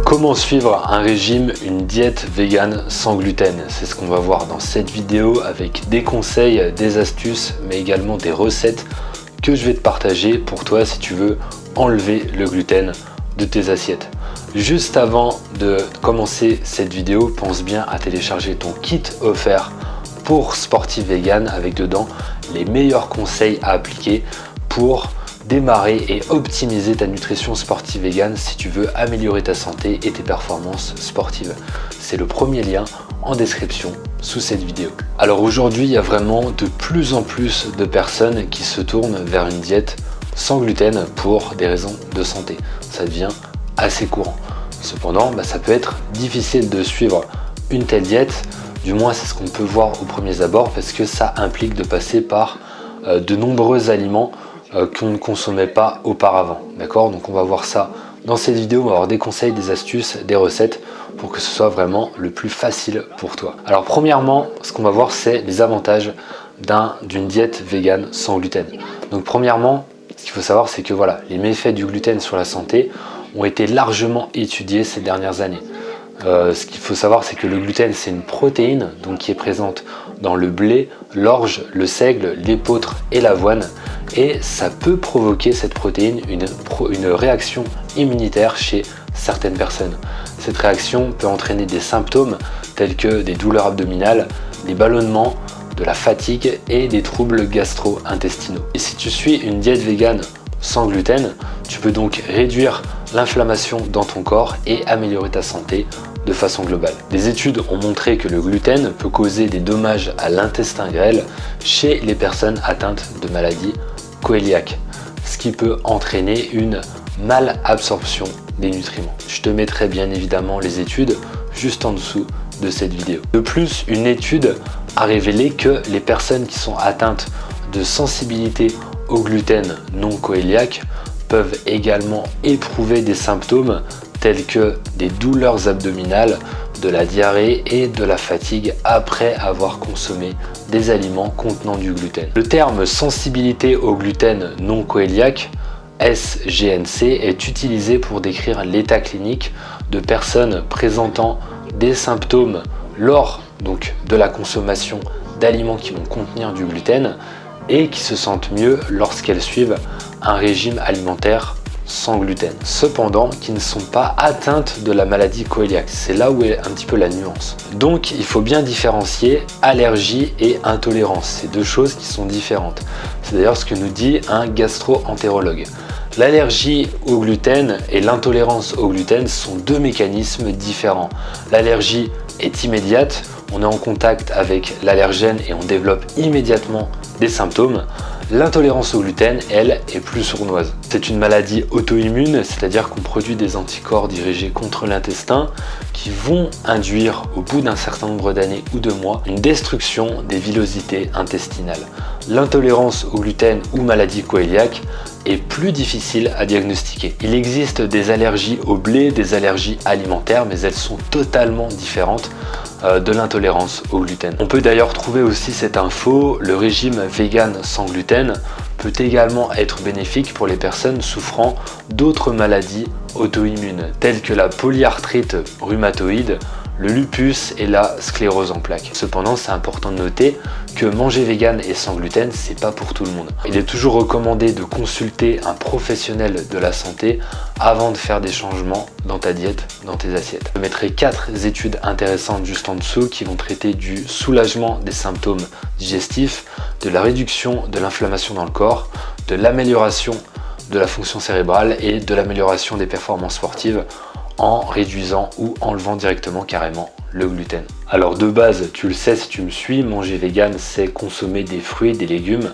Comment suivre un régime, une diète végane sans gluten? C'est ce qu'on va voir dans cette vidéo avec des conseils, des astuces, mais également des recettes que je vais te partager pour toi si tu veux enlever le gluten de tes assiettes. Juste avant de commencer cette vidéo, pense bien à télécharger ton kit offert pour sportif vegan avec dedans les meilleurs conseils à appliquer pour démarrer et optimiser ta nutrition sportive vegan si tu veux améliorer ta santé et tes performances sportives. C'est le premier lien en description sous cette vidéo. Alors aujourd'hui, il y a vraiment de plus en plus de personnes qui se tournent vers une diète sans gluten pour des raisons de santé. Ça devient assez courant. Cependant, ça peut être difficile de suivre une telle diète, du moins c'est ce qu'on peut voir au premier abord parce que ça implique de passer par de nombreux aliments qu'on ne consommait pas auparavant. D'accord? Donc on va voir ça dans cette vidéo, on va avoir des conseils, des astuces, des recettes pour que ce soit vraiment le plus facile pour toi. Alors premièrement, ce qu'on va voir c'est les avantages d'une diète végane sans gluten. Donc premièrement, ce qu'il faut savoir c'est que voilà, les méfaits du gluten sur la santé ont été largement étudiés ces dernières années. Ce qu'il faut savoir c'est que le gluten c'est une protéine donc qui est présente dans le blé, l'orge, le seigle, l'épeautre et l'avoine et ça peut provoquer cette protéine une réaction immunitaire chez certaines personnes. Cette réaction peut entraîner des symptômes tels que des douleurs abdominales, des ballonnements, de la fatigue et des troubles gastro-intestinaux. Et si tu suis une diète végane sans gluten, tu peux donc réduire l'inflammation dans ton corps et améliorer ta santé de façon globale. Des études ont montré que le gluten peut causer des dommages à l'intestin grêle chez les personnes atteintes de maladies cœliaques, ce qui peut entraîner une malabsorption des nutriments. Je te mettrai bien évidemment les études juste en dessous de cette vidéo. De plus, une étude a révélé que les personnes qui sont atteintes de sensibilité au gluten non cœliaque peuvent également éprouver des symptômes tels que des douleurs abdominales, de la diarrhée et de la fatigue après avoir consommé des aliments contenant du gluten. Le terme sensibilité au gluten non cœliaque, SGNC, est utilisé pour décrire l'état clinique de personnes présentant des symptômes lors de la consommation d'aliments qui vont contenir du gluten et qui se sentent mieux lorsqu'elles suivent un régime alimentaire sans gluten. Cependant, qui ne sont pas atteintes de la maladie cœliaque. C'est là où est un petit peu la nuance. Donc, il faut bien différencier allergie et intolérance. C'est deux choses qui sont différentes. C'est d'ailleurs ce que nous dit un gastro-entérologue. L'allergie au gluten et l'intolérance au gluten sont deux mécanismes différents. L'allergie est immédiate, on est en contact avec l'allergène et on développe immédiatement des symptômes. L'intolérance au gluten, elle, est plus sournoise. C'est une maladie auto-immune, c'est-à-dire qu'on produit des anticorps dirigés contre l'intestin qui vont induire, au bout d'un certain nombre d'années ou de mois, une destruction des villosités intestinales. L'intolérance au gluten ou maladie cœliaque est plus difficile à diagnostiquer. Il existe des allergies au blé, des allergies alimentaires, mais elles sont totalement différentes de l'intolérance au gluten. On peut d'ailleurs trouver aussi cette info, le régime vegan sans gluten peut également être bénéfique pour les personnes souffrant d'autres maladies auto-immunes, telles que la polyarthrite rhumatoïde, le lupus et la sclérose en plaques. Cependant, c'est important de noter que manger vegan et sans gluten, c'est pas pour tout le monde. Il est toujours recommandé de consulter un professionnel de la santé avant de faire des changements dans ta diète, dans tes assiettes. Je mettrai 4 études intéressantes juste en dessous qui vont traiter du soulagement des symptômes digestifs, de la réduction de l'inflammation dans le corps, de l'amélioration de la fonction cérébrale et de l'amélioration des performances sportives en réduisant ou enlevant directement carrément le gluten. Alors de base, tu le sais si tu me suis, manger vegan c'est consommer des fruits, des légumes,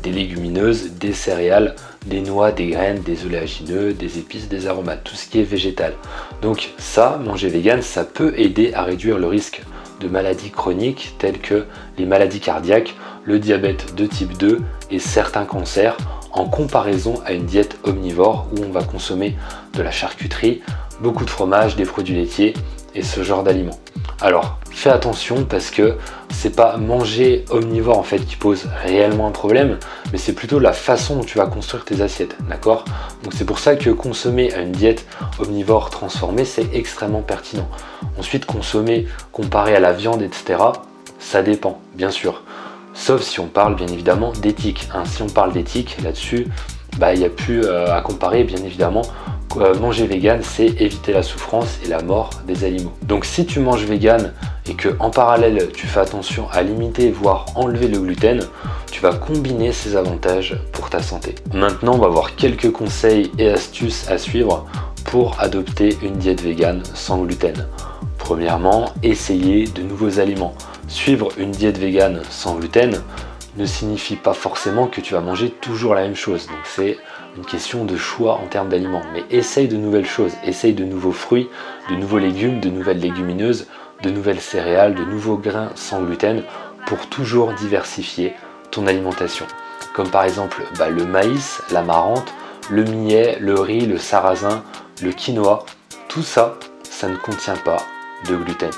des légumineuses, des céréales, des noix, des graines, des oléagineux, des épices, des aromates, tout ce qui est végétal. Donc ça, manger vegan, ça peut aider à réduire le risque de maladies chroniques telles que les maladies cardiaques, le diabète de type 2 et certains cancers en comparaison à une diète omnivore où on va consommer de la charcuterie, beaucoup de fromage, des produits laitiers et ce genre d'aliments. Alors fais attention parce que c'est pas manger omnivore en fait qui pose réellement un problème, mais c'est plutôt la façon dont tu vas construire tes assiettes, d'accord? Donc c'est pour ça que consommer une diète omnivore transformée, c'est extrêmement pertinent. Ensuite, consommer comparé à la viande, etc., ça dépend, bien sûr. Sauf si on parle bien évidemment d'éthique, hein. Si on parle d'éthique, là-dessus, il n'y a plus à comparer, bien évidemment. Manger vegan, c'est éviter la souffrance et la mort des animaux. Donc si tu manges vegan et que en parallèle tu fais attention à limiter voire enlever le gluten, tu vas combiner ces avantages pour ta santé. Maintenant, on va voir quelques conseils et astuces à suivre pour adopter une diète vegan sans gluten. Premièrement, essayer de nouveaux aliments. Suivre une diète vegan sans gluten ne signifie pas forcément que tu vas manger toujours la même chose. Donc c'est une question de choix en termes d'aliments. Mais essaye de nouvelles choses, essaye de nouveaux fruits, de nouveaux légumes, de nouvelles légumineuses, de nouvelles céréales, de nouveaux grains sans gluten pour toujours diversifier ton alimentation. Comme par exemple le maïs, l'amarante, le millet, le riz, le sarrasin, le quinoa. Tout ça, ça ne contient pas de gluten.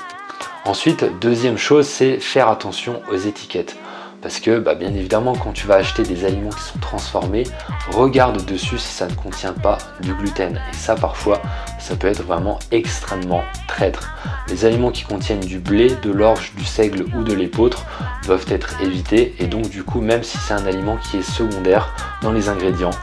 Ensuite, deuxième chose, c'est faire attention aux étiquettes. Parce que bien évidemment, quand tu vas acheter des aliments qui sont transformés, regarde dessus si ça ne contient pas du gluten. Et ça, parfois, ça peut être vraiment extrêmement traître. Les aliments qui contiennent du blé, de l'orge, du seigle ou de l'épeautre doivent être évités. Et donc du coup, même si c'est un aliment qui est secondaire dans les ingrédients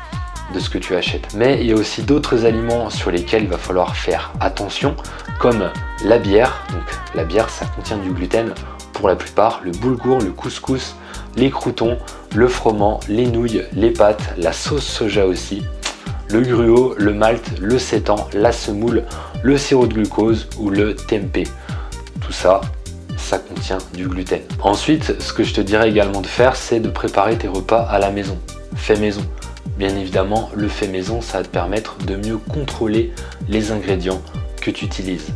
de ce que tu achètes. Mais il y a aussi d'autres aliments sur lesquels il va falloir faire attention, comme la bière. Donc la bière, ça contient du gluten pour la plupart, le boulgour, le couscous, les croûtons, le froment, les nouilles, les pâtes, la sauce soja aussi, le gruau, le malt, le sétan, la semoule, le sirop de glucose ou le tempeh. Tout ça, ça contient du gluten. Ensuite, ce que je te dirais également de faire, c'est de préparer tes repas à la maison, fait maison. Bien évidemment, le fait maison, ça va te permettre de mieux contrôler les ingrédients que tu utilises.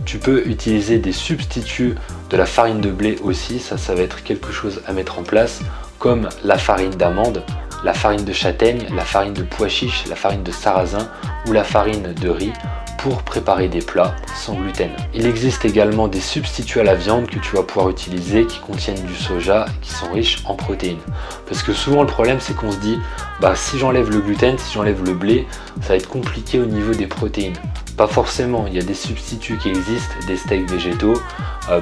Tu peux utiliser des substituts de la farine de blé aussi, ça va être quelque chose à mettre en place, comme la farine d'amande, la farine de châtaigne, la farine de pois chiche, la farine de sarrasin ou la farine de riz pour préparer des plats sans gluten. Il existe également des substituts à la viande que tu vas pouvoir utiliser qui contiennent du soja et qui sont riches en protéines. Parce que souvent le problème c'est qu'on se dit si j'enlève le gluten, si j'enlève le blé, ça va être compliqué au niveau des protéines. Pas forcément, il y a des substituts qui existent, des steaks végétaux,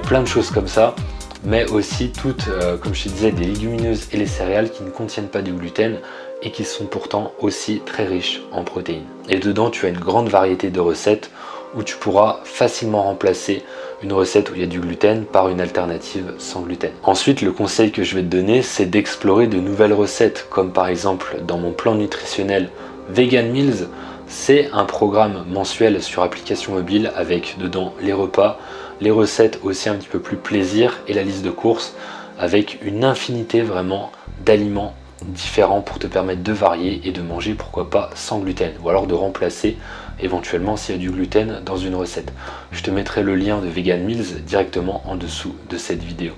plein de choses comme ça, mais aussi toutes, comme je te disais, des légumineuses et les céréales qui ne contiennent pas du gluten et qui sont pourtant aussi très riches en protéines. Et dedans, tu as une grande variété de recettes où tu pourras facilement remplacer une recette où il y a du gluten par une alternative sans gluten. Ensuite, le conseil que je vais te donner, c'est d'explorer de nouvelles recettes, comme par exemple dans mon plan nutritionnel Vegan Meals. C'est un programme mensuel sur application mobile avec dedans les repas, les recettes aussi un petit peu plus plaisir et la liste de courses avec une infinité vraiment d'aliments différents pour te permettre de varier et de manger pourquoi pas sans gluten ou alors de remplacer éventuellement s'il y a du gluten dans une recette. Je te mettrai le lien de Vegan Meals directement en dessous de cette vidéo.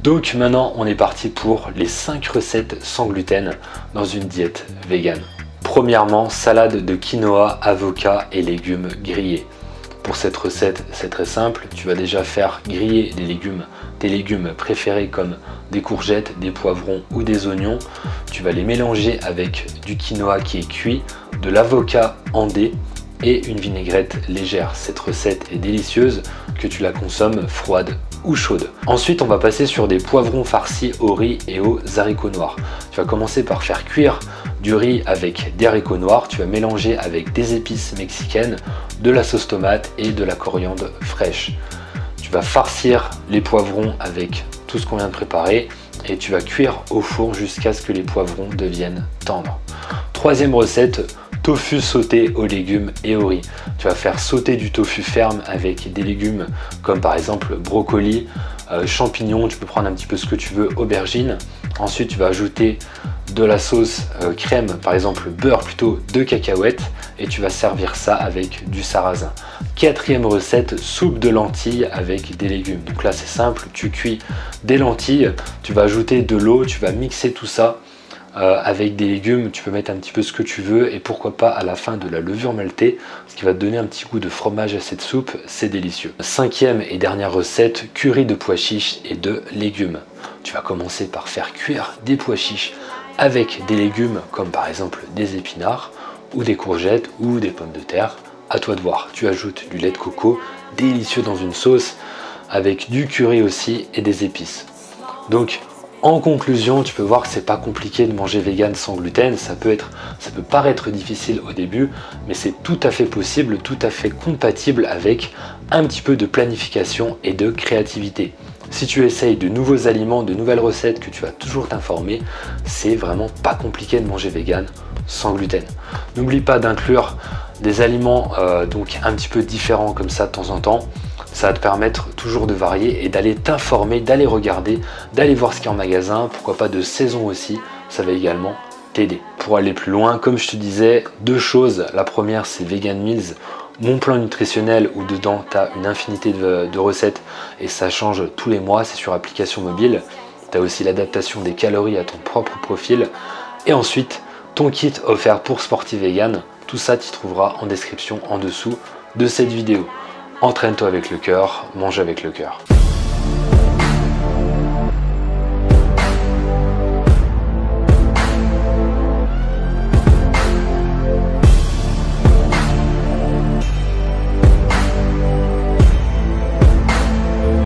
Donc maintenant on est parti pour les 5 recettes sans gluten dans une diète vegan. Premièrement, salade de quinoa, avocat et légumes grillés. Pour cette recette, c'est très simple. Tu vas déjà faire griller tes légumes préférés comme des courgettes, des poivrons ou des oignons. Tu vas les mélanger avec du quinoa qui est cuit, de l'avocat en dés et une vinaigrette légère. Cette recette est délicieuse, que tu la consommes froide ou chaude. Ensuite, on va passer sur des poivrons farcis au riz et aux haricots noirs. Tu vas commencer par faire cuire du riz avec des haricots noirs. Tu vas mélanger avec des épices mexicaines, de la sauce tomate et de la coriandre fraîche. Tu vas farcir les poivrons avec tout ce qu'on vient de préparer et tu vas cuire au four jusqu'à ce que les poivrons deviennent tendres. Troisième recette, tofu sauté aux légumes et au riz. Tu vas faire sauter du tofu ferme avec des légumes comme par exemple brocoli, champignons, tu peux prendre un petit peu ce que tu veux, aubergine. Ensuite tu vas ajouter de la sauce crème, par exemple beurre plutôt de cacahuètes et tu vas servir ça avec du sarrasin. Quatrième recette, soupe de lentilles avec des légumes. Donc là c'est simple, tu cuis des lentilles, tu vas ajouter de l'eau, tu vas mixer tout ça Avec des légumes, tu peux mettre un petit peu ce que tu veux et pourquoi pas à la fin de la levure maltée, ce qui va te donner un petit goût de fromage à cette soupe, c'est délicieux. Cinquième et dernière recette, curry de pois chiches et de légumes. Tu vas commencer par faire cuire des pois chiches avec des légumes comme par exemple des épinards ou des courgettes ou des pommes de terre. À toi de voir, tu ajoutes du lait de coco, délicieux dans une sauce, avec du curry aussi et des épices. Donc en conclusion, tu peux voir que c'est pas compliqué de manger vegan sans gluten. Ça peut paraître difficile au début, mais c'est tout à fait possible, tout à fait compatible avec un petit peu de planification et de créativité. Si tu essayes de nouveaux aliments, de nouvelles recettes que tu vas toujours t'informer, c'est vraiment pas compliqué de manger vegan sans gluten. N'oublie pas d'inclure des aliments donc un petit peu différents comme ça de temps en temps. Ça va te permettre toujours de varier et d'aller t'informer, d'aller regarder, d'aller voir ce qu'il y a en magasin, pourquoi pas de saison aussi, ça va également t'aider. Pour aller plus loin, comme je te disais, deux choses. La première, c'est Vegan Meals, mon plan nutritionnel où dedans tu as une infinité de recettes et ça change tous les mois, c'est sur application mobile. Tu as aussi l'adaptation des calories à ton propre profil. Et ensuite, ton kit offert pour sportif vegan, tout ça tu trouveras en description en dessous de cette vidéo. Entraîne-toi avec le cœur, mange avec le cœur.